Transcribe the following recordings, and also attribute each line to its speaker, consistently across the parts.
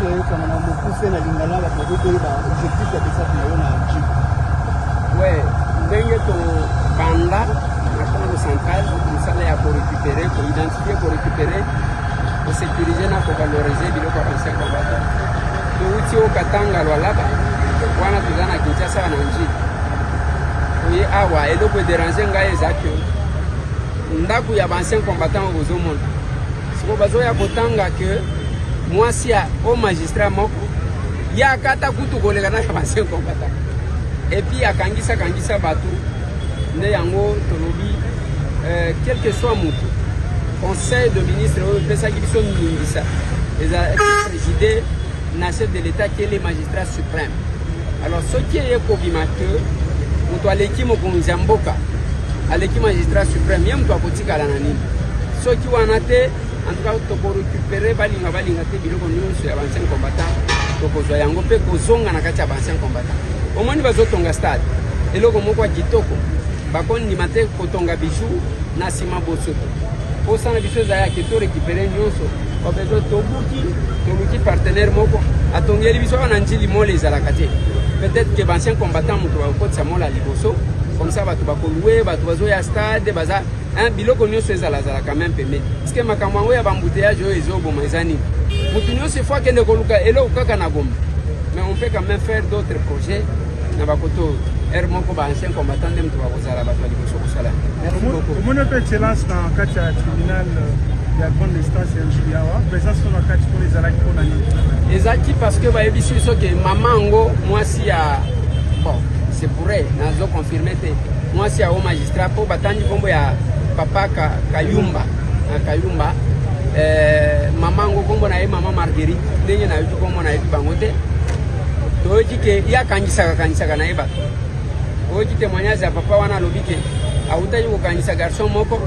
Speaker 1: Ouais, ndenge to banda na Congo central, musala pour récupérer, pour identifier, pour récupérer, pour sécuriser na pour valoriser biloko ya ancien combattant. Tuuti au Katanga lwalaba, wana tuzana Kinshasa na nji. Oui, awa eloko déranger ngai ezaki. Ndaku ya ancien combattant bozomona. Siko bazoya kotanga que moi si a au magistrat moko ya kata kutu koleka na ancien combattant. Et puis akangisa batu ne yango tolobi quel que soit mon conseil de ministre pesa kibiso ngisa eza présidé na chef de l'état qui est le magistrat suprême. Alors ce qui est kobimateur muto aleki mokonzi mboka aleki magistrat suprême yem to akotika la nani ce qui wana te en tout cas to ko récupérer balinga te biloko nyonso ya ancien combattant to ko zo yango pe ko zonga na kati ya ancien combattant. Au moins bazo tonga stade eloko moko kitoko bakoni ni mate ko tonga bijou na sima bosoto po sana biso za ya ke to récupérer nyonso ko bezo tobuki partenaire moko atongeli biso na njili mole za la kati peut-être que ancien combattant muto ko tsa mola liboso comme ça batu bakolwe batu bazo ya stade baza un biloko nyonso za la quand même pemé parce que makamwango ya bambouteillage ezo boma ezani mutu nyonso fois que ne koluka elo kaka na gombe. Mais on peut quand même faire d'autres projets. Nabakoto, Hermoko, ancien combattant, de Mtouabozala, Batouali, Bosala.
Speaker 2: Comment on peut excellence dans le cadre tribunal de la grande instance Yawa, présence dans le cadre pour les alaki pour l'année.
Speaker 1: Exactement, parce que bah, ici, que maman, moi, si à. Bon, c'est pour elle, nous avons confirmé. Moi, si à au magistrat, pour Batani, comme il y a papa Kayumba, maman, comme on a eu maman Marguerite, il y a eu comme on a eu Bangote. Toji ke ya kanisa na eba. Oji témoignage ya papa wana lobike. Auta yuko kanisa garçon moko.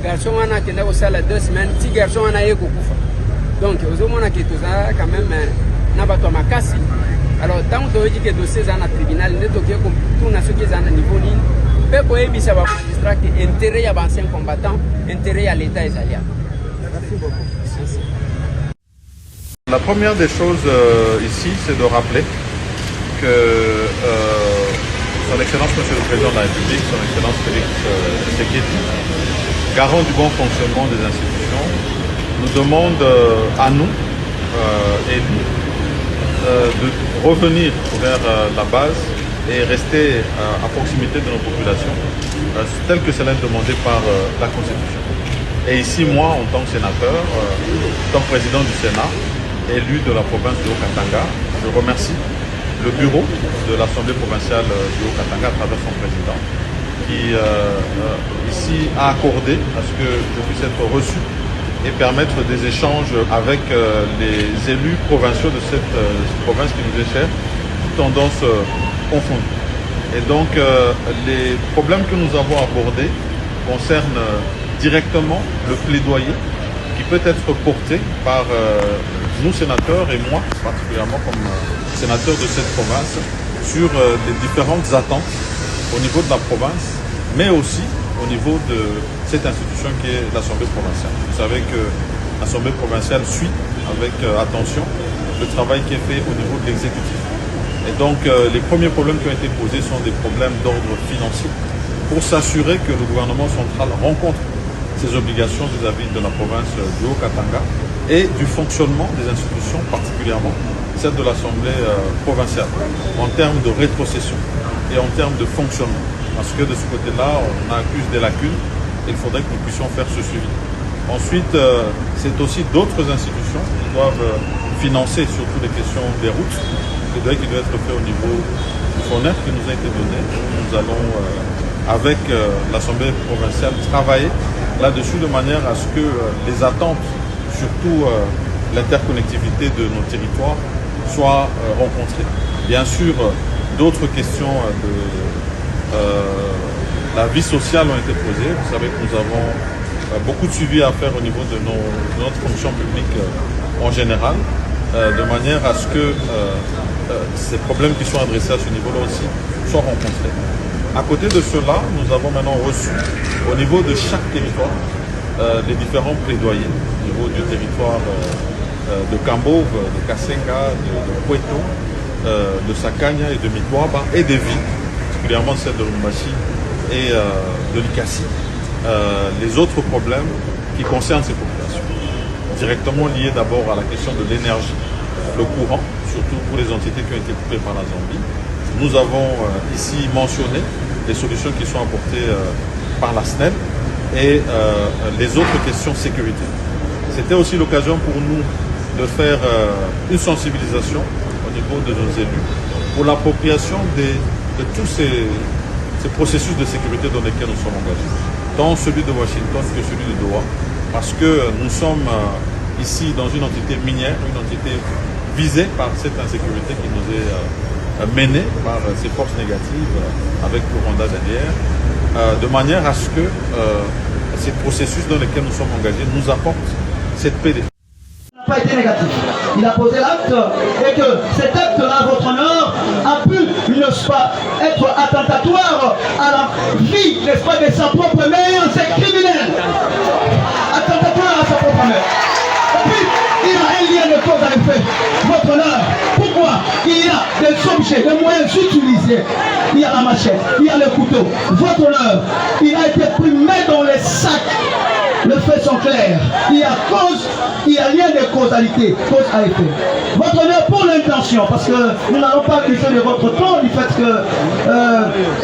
Speaker 1: Garçon wana kenda ko sala 2 semaines, ti garçon wana yeko kufa. Donc ozomona ke toza quand même na bato makasi. Alors tant toji ke dossier za na tribunal ne to ke ko tout na soki za na niveau nini. Pe ko ebisa ba magistrat ke intérêt ya ancien combattant, intérêt ya l'état isalien. Merci beaucoup. Merci.
Speaker 3: La première des choses ici, c'est de rappeler que Son Excellence Monsieur le Président de la République, Son Excellence Félix Tshisekedi, garant du bon fonctionnement des institutions, nous demande à nous, élus, de revenir vers la base et rester à proximité de nos populations, tel que cela est demandé par la Constitution. Et ici, moi, en tant que sénateur, en tant que président du Sénat, élu de la province de Haut-Katanga, je remercie le bureau de l'Assemblée provinciale du Haut-Katanga à travers son président qui ici a accordé à ce que je puisse être reçu et permettre des échanges avec les élus provinciaux de cette province qui nous est chère, toutes tendances confondues. Et donc les problèmes que nous avons abordés concernent directement le plaidoyer qui peut être porté par nous sénateurs et moi particulièrement comme sénateur de cette province sur les différentes attentes au niveau de la province mais aussi au niveau de cette institution qui est l'Assemblée provinciale. Vous savez que l'Assemblée provinciale suit avec attention le travail qui est fait au niveau de l'exécutif. Et donc les premiers problèmes qui ont été posés sont des problèmes d'ordre financier pour s'assurer que le gouvernement central rencontre ses obligations vis-à-vis de la province du Haut-Katanga et du fonctionnement des institutions, particulièrement celle de l'Assemblée provinciale, en termes de rétrocession et en termes de fonctionnement. Parce que de ce côté-là, on accuse des lacunes et il faudrait que nous puissions faire ce suivi. Ensuite, c'est aussi d'autres institutions qui doivent financer surtout les questions des routes, qui doit être fait au niveau du FONER qui nous a été donné. Nous allons, avec l'Assemblée provinciale, travailler là-dessus de manière à ce que les attentes, surtout l'interconnectivité de nos territoires, soient rencontrées. Bien sûr, d'autres questions de la vie sociale ont été posées. Vous savez que nous avons beaucoup de suivi à faire au niveau de notre fonction publique en général, de manière à ce que ces problèmes qui sont adressés à ce niveau-là aussi soient rencontrés. À côté de cela, nous avons maintenant reçu au niveau de chaque territoire les différents plaidoyers au niveau du territoire de Kambove, de Kasenga, de Pueto, de Sakanya et de Mitwaba et des villes, particulièrement celle de Lumbashi et de Likasi. Les autres problèmes qui concernent ces populations, directement liés d'abord à la question de l'énergie, le courant, surtout pour les entités qui ont été coupées par la Zambie. Nous avons ici mentionné les solutions qui sont apportées par la SNEL et les autres questions sécuritaires. C'était aussi l'occasion pour nous de faire une sensibilisation au niveau de nos élus pour l'appropriation de tous ces processus de sécurité dans lesquels nous sommes engagés, tant celui de Washington que celui de Doha, parce que nous sommes ici dans une entité minière, une entité visée par cette insécurité qui nous est menée par ces forces négatives avec le Rwanda derrière, de manière à ce que ces processus dans lesquels nous sommes engagés nous apportent cette paix.
Speaker 4: Il n'a pas été négatif. Il a posé l'acte et que cet acte-là, votre honneur, a pu, n'est-ce pas, être attentatoire à la vie, n'est-ce pas, de sa propre mère, c'est criminel. Attentatoire à sa propre mère. Et puis, il y a un lien de cause à effet. Votre honneur, pourquoi il y a des objets, des moyens utilisés. Il y a la machette, il y a le couteau. Votre honneur, il a été pris dans les sacs. Les faits sont clairs. Il y a cause, il y a lien de causalité, cause à effet. Votre honneur pour l'intention, parce que nous n'allons pas user de votre temps du fait que,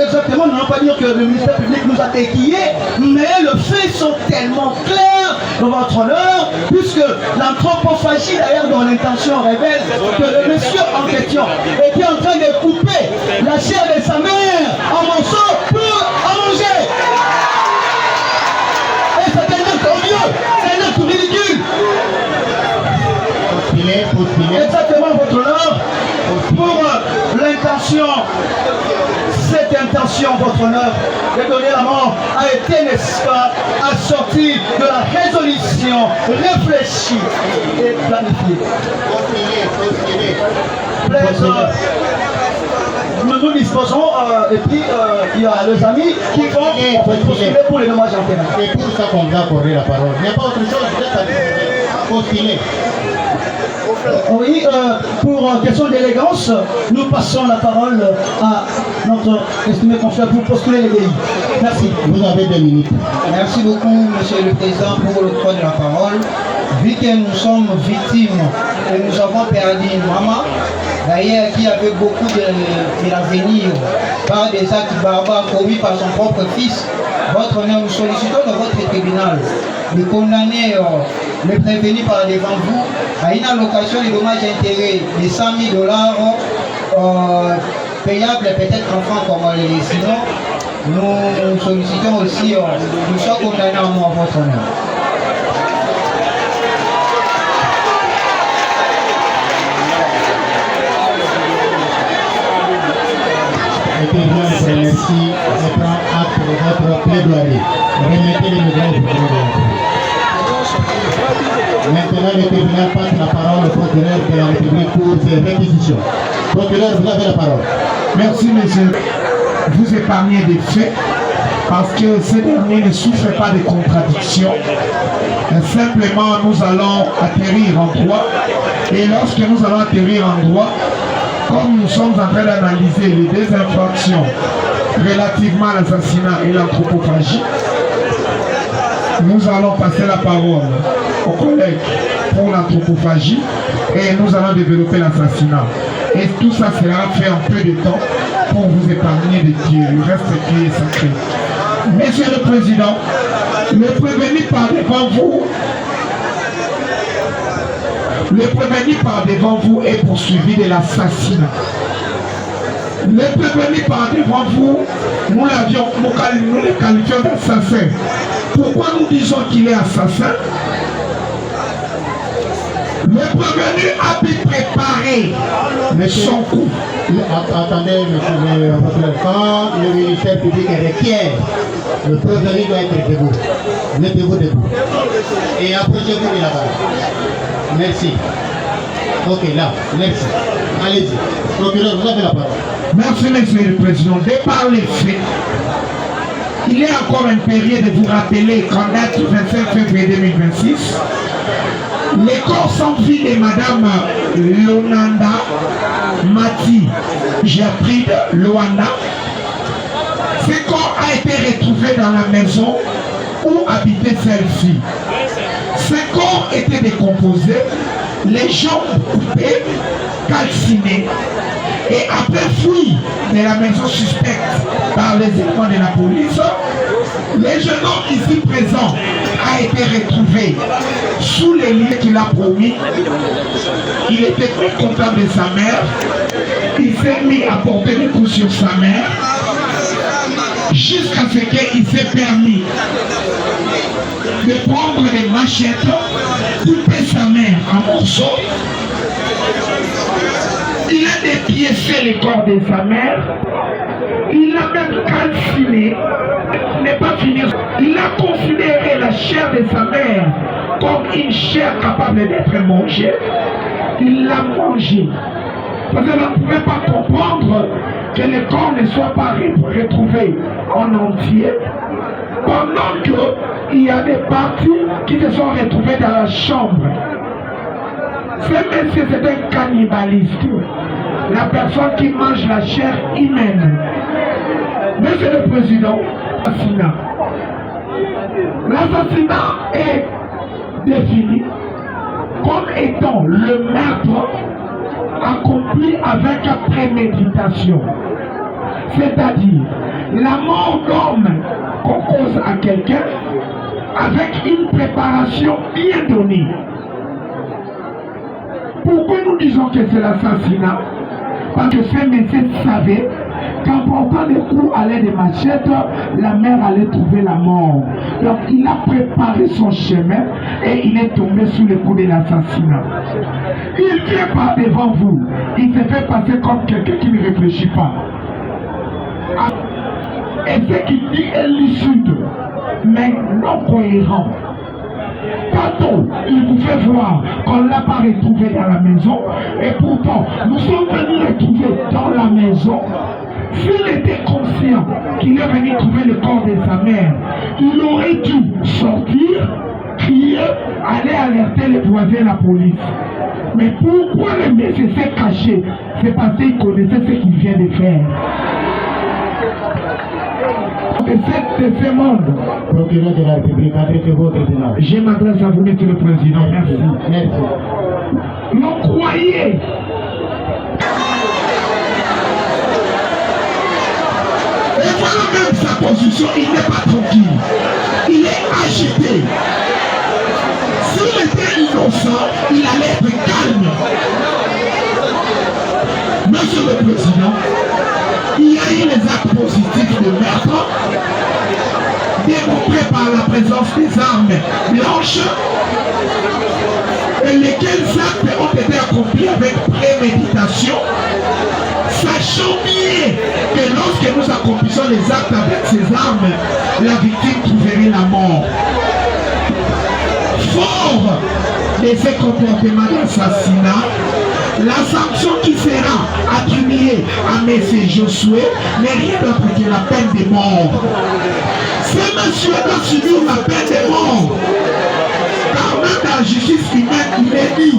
Speaker 4: exactement, nous n'allons pas dire que le ministère public nous a équillés, mais les faits sont tellement clairs de votre honneur, puisque l'anthropophagie d'ailleurs dans l'intention révèle que le monsieur en question était en train de couper la chair de sa mère en morceaux pour en manger. C'est un acte ridicule. Exactement, votre honneur, pour l'intention, cette intention, votre honneur, de donner la mort a été, n'est-ce pas, assortie de la résolution réfléchie et planifiée. Nous disposons, et puis il y a les amis qui vont postuler pour les dommages en terrain.
Speaker 5: C'est pour ça qu'on va accorder la parole. Il n'y a pas autre chose, peut-être postuler.
Speaker 4: Oui, pour question d'élégance, nous passons la parole à notre estimé confrère pour postuler les DI. Merci.
Speaker 5: Vous avez 2 minutes.
Speaker 6: Merci beaucoup, Monsieur le Président, pour l'octroi de la parole. Vu que nous sommes victimes et nous avons perdu une maman, d'ailleurs qui avait beaucoup de l'avenir par des actes barbares commis par son propre fils, votre honneur, nous sollicitons dans votre tribunal de condamner le prévenu par devant vous à une allocation de dommages intérêts de 100 000 $ payables peut-être en francs congolais. Sinon, nous sollicitons aussi nous soyons condamnés à mort, votre honneur.
Speaker 5: Le tribunal vous remercie et prend acte de votre plaidoirie. Remettez les médailles du plaidoirie. Maintenant, le tribunal passe la parole au procureur de la République pour ses réquisitions. Procureur, vous avez la parole.
Speaker 7: Merci, monsieur. Vous épargnez des faits parce que ces derniers ne souffrent pas de contradictions. Simplement, nous allons atterrir en droit. Et lorsque nous allons atterrir en droit, comme nous sommes en train d'analyser les 2 infractions relativement à l'assassinat et l'anthropophagie, nous allons passer la parole aux collègues pour l'anthropophagie et nous allons développer l'assassinat. Et tout ça sera fait en peu de temps pour vous épargner de Dieu, le reste qui est sacré. Monsieur le Président, le prévenu par devant vous, est poursuivi de l'assassinat. Le prévenu par devant vous, nous le qualifions d'assassin. Pourquoi nous disons qu'il est assassin? Le prévenu a pu préparer son coup.
Speaker 5: Attendez, monsieur le procureur, quand le ministère public requiert, le prévenu doit être debout. Mettez-vous debout. Et approchez-vous de la barre. Merci. Ok, là, merci. Allez-y. Procureur, vous avez la parole.
Speaker 7: Merci, monsieur le Président. De par les faits, il est encore impérieux de vous rappeler qu'en date du 25 février 2026, Les corps sans vie de Madame Lonanda Mati Gertrude Loanda. Ce corps a été retrouvé dans la maison où habitait celle-ci. Ce corps était décomposé, les jambes coupées, calcinées. Et après fuite de la maison suspecte par les éléments de la police, le jeune homme ici présent a été retrouvé sous les liens qu'il a promis. Il était très content de sa mère. Il s'est mis à porter des coups sur sa mère jusqu'à ce qu'il s'est permis de prendre des machettes, couper sa mère en morceaux. Il a dépiécé le corps de sa mère. Il a même calciné. N'est pas fini. Il a considéré la chair de sa mère comme une chair capable d'être mangée. Il l'a mangée. Parce qu'elle ne pouvait pas comprendre que le corps ne soit pas retrouvé en entier. Pendant qu'il y a des parties qui se sont retrouvées dans la chambre. Ce monsieur, c'est un cannibaliste. La personne qui mange la chair humaine. Monsieur le Président, l'assassinat est défini comme étant le meurtre accompli avec préméditation. C'est-à-dire la mort d'homme qu'on cause à quelqu'un avec une préparation bien donnée. Pourquoi nous disons que c'est l'assassinat? Parce que ce monsieur savait qu'en portant des coups à l'aide de machettes, la mère allait trouver la mort. Donc il a préparé son chemin et il est tombé sous le coup de l'assassinat. Il vient par devant vous. Il se fait passer comme quelqu'un qui ne réfléchit pas. Et ce qu'il dit est lucide, mais non cohérent. Pardon, il vous fait voir qu'on ne l'a pas retrouvé dans la maison, et pourtant, nous sommes venus le trouver dans la maison. S'il était conscient qu'il est venu trouver le corps de sa mère, il aurait dû sortir, crier, aller alerter les voisins et la police. Mais pourquoi le monsieur s'est caché? C'est parce qu'il connaissait ce qu'il vient de faire. De ce monde.
Speaker 5: Procureur de la République, adressez-vous au tribunal.
Speaker 7: Je m'adresse à vous, Monsieur le Président. Merci.
Speaker 5: Merci.
Speaker 7: L'on croyait. Et voilà même sa position, il n'est pas tranquille. Il est agité. S'il était innocent, il allait être calme. Monsieur le Président, il y a eu les actes positifs de meurtre démontrés par la présence des armes blanches et lesquels actes ont été accomplis avec préméditation, sachant bien que lorsque nous accomplissons les actes avec ces armes, la victime trouverait la mort. Fort de ces comportements d'assassinat, la sanction qui sera attribuée à M. Josué n'est rien d'autre que la peine de mort. Ce monsieur doit subir la peine de mort. Car même dans la justice humaine, il est dit,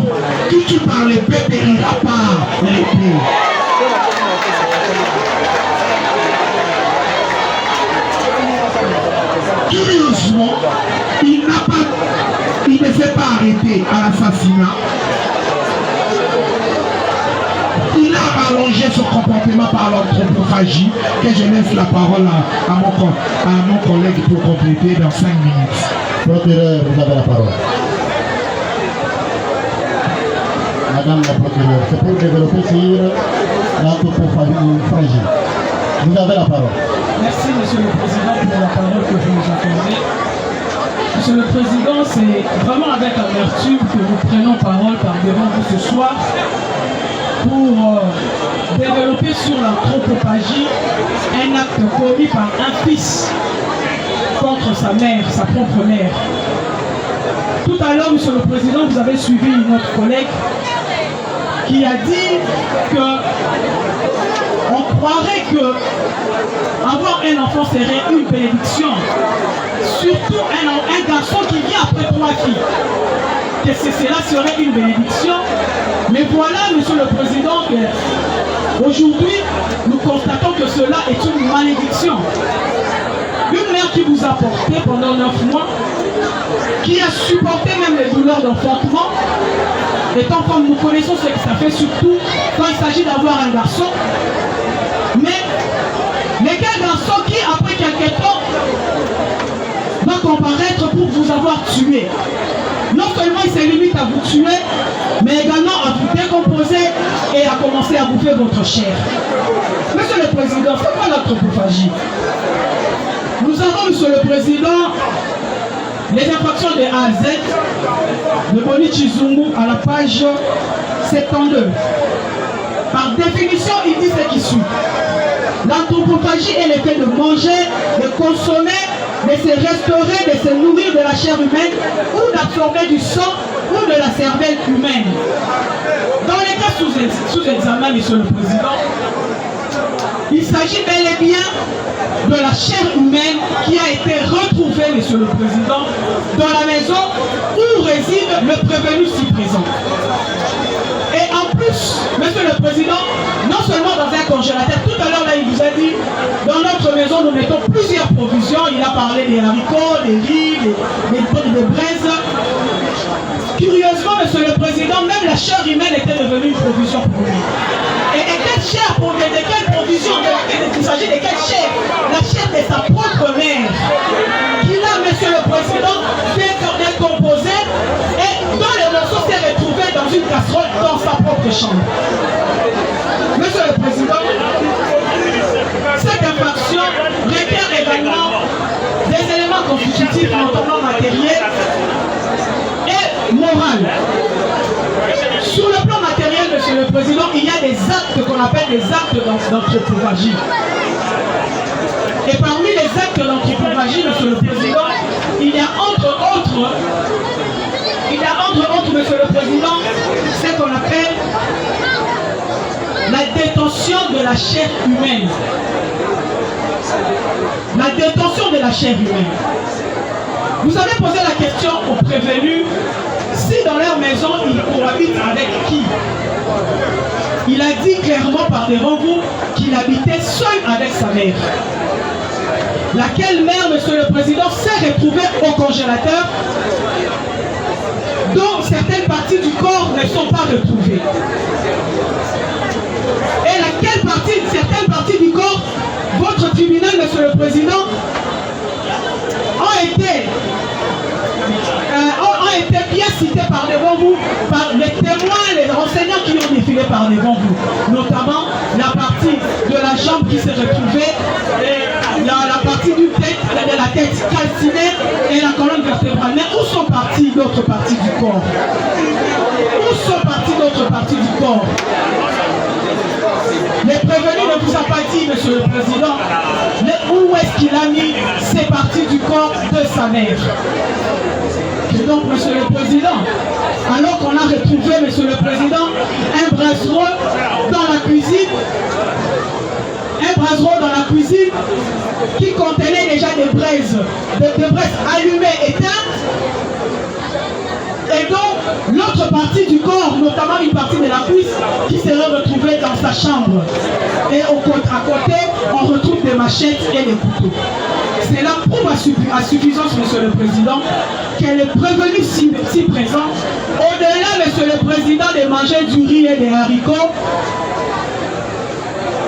Speaker 7: qui tue par l'épée périra par l'épée. Curieusement, il ne s'est pas arrêté à l'assassinat. Il a rallongé son comportement par l'anthropophagie, que je laisse la parole à mon collègue pour compléter dans 5 minutes.
Speaker 5: Procureur, vous avez la parole. Madame la procureure, c'est pour développer sur l'anthropophagie. Vous avez la parole.
Speaker 8: Merci, Monsieur le Président, pour la parole que vous nous accordez. Monsieur le Président, c'est vraiment avec amertume que nous prenons parole par devant vous ce soir pour développer sur l'anthropophagie un acte commis par un fils contre sa mère, sa propre mère. Tout à l'heure, Monsieur le Président, vous avez suivi notre collègue qui a dit que on croirait que avoir un enfant serait une bénédiction, surtout un garçon qui vient après 3 filles. que cela serait une bénédiction. Mais voilà, Monsieur le Président, qu'aujourd'hui, nous constatons que cela est une malédiction. Une mère qui vous a porté pendant 9 mois, qui a supporté même les douleurs d'enfantement, étant comme nous connaissons ce que ça fait, surtout quand il s'agit d'avoir un garçon. Mais lequel garçon qui, après quelques temps, va comparaître pour vous avoir tué? Non seulement il se limite à vous tuer, mais également à vous décomposer et à commencer à bouffer votre chair. Monsieur le Président, c'est quoi l'anthropophagie? Nous avons, Monsieur le Président, les infractions de A à Z de Boni Chizungu à la page 72. Par définition, il dit ce qui suit. L'anthropophagie est le fait de manger, de consommer, de se restaurer, de se nourrir de la chair humaine ou d'absorber du sang ou de la cervelle humaine. Dans les cas sous examen, Monsieur le Président, il s'agit bel et bien de la chair humaine qui a été retrouvée, Monsieur le Président, dans la maison où réside le prévenu si présent. Et en plus, Monsieur le Président, non seulement dans un congélateur, tout à l'heure là il vous a dit, dans notre maison nous mettons plusieurs provisions, il a parlé des haricots, des riz, des braises. Curieusement, Monsieur le Président, même la chair humaine était devenue une provision pour lui. Et quelle chair pour lui? De quelle provision? Il s'agit de quelle chair? La chair de sa propre mère. Qu'il a, Monsieur le Président, fait décomposer et dont les morceaux s'est retrouvé dans une casserole dans sa propre chambre. Monsieur le Président, cette infraction requiert également des éléments constitutifs, notamment matériels et moraux. Sur le plan matériel, Monsieur le Président, il y a des actes qu'on appelle des actes d'anthropophagie. Et parmi les actes d'anthropophagie, Monsieur le Président, il y a entre autres, Monsieur le Président, ce qu'on appelle la détention de la chair humaine. La détention de la chair humaine. Vous avez posé la question aux prévenus si dans leur maison ils cohabitent avec qui. Il a dit clairement par devant vous qu'il habitait seul avec sa mère. Laquelle mère, Monsieur le Président, s'est retrouvée au congélateur, dont certaines parties du corps ne sont pas retrouvées. Et certaines parties du corps, votre tribunal, Monsieur le Président, ont été bien cités par devant vous, par les témoins, les renseignants qui ont défilé par devant vous, notamment la partie de la jambe qui s'est retrouvée, et la partie de la tête calcinée et la colonne vertébrale. Mais où sont parties d'autres parties du corps? Où sont parties d'autres parties du corps? Les prévenus ne vous a pas dit, Monsieur le Président, où est-ce qu'il a mis ces parties du corps de sa mère. Et donc, Monsieur le Président, alors qu'on a retrouvé, Monsieur le Président, un brassereau dans la cuisine, qui contenait déjà des braises allumées, éteintes, et donc l'autre partie du corps, notamment une partie de la cuisse, qui serait retrouvée dans sa chambre. Et à côté, on retrouve des machettes et des couteaux. Cela prouve à suffisance, Monsieur le Président, qu'elle est prévenue si présent. Au-delà, Monsieur le Président, de manger du riz et des haricots,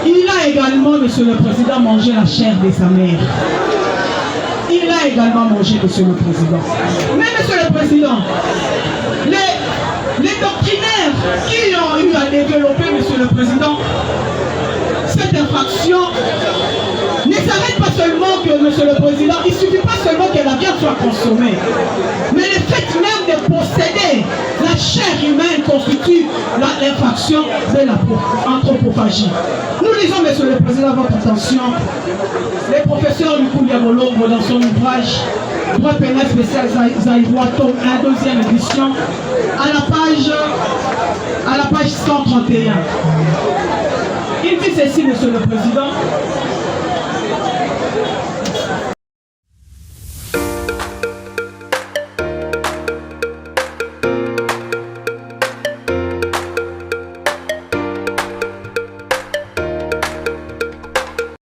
Speaker 8: il a également, Monsieur le Président, mangé la chair de sa mère. Il a également mangé, Monsieur le Président. Mais, Monsieur le Président, les doctrinaires qui ont eu à développer, Monsieur le Président, cette infraction ne s'arrête pas seulement que, Monsieur le Président, il ne suffit pas seulement que la viande soit consommée, mais le fait même de posséder la chair humaine constitue l'infraction de l'anthropophagie. Nous lisons, Monsieur le Président, à votre attention, le professeur Lukou Diabolongo dans son ouvrage Droit pénal spécial Zaïvois, tome 1, deuxième édition, à la page 131. Il dit ceci, Monsieur le Président.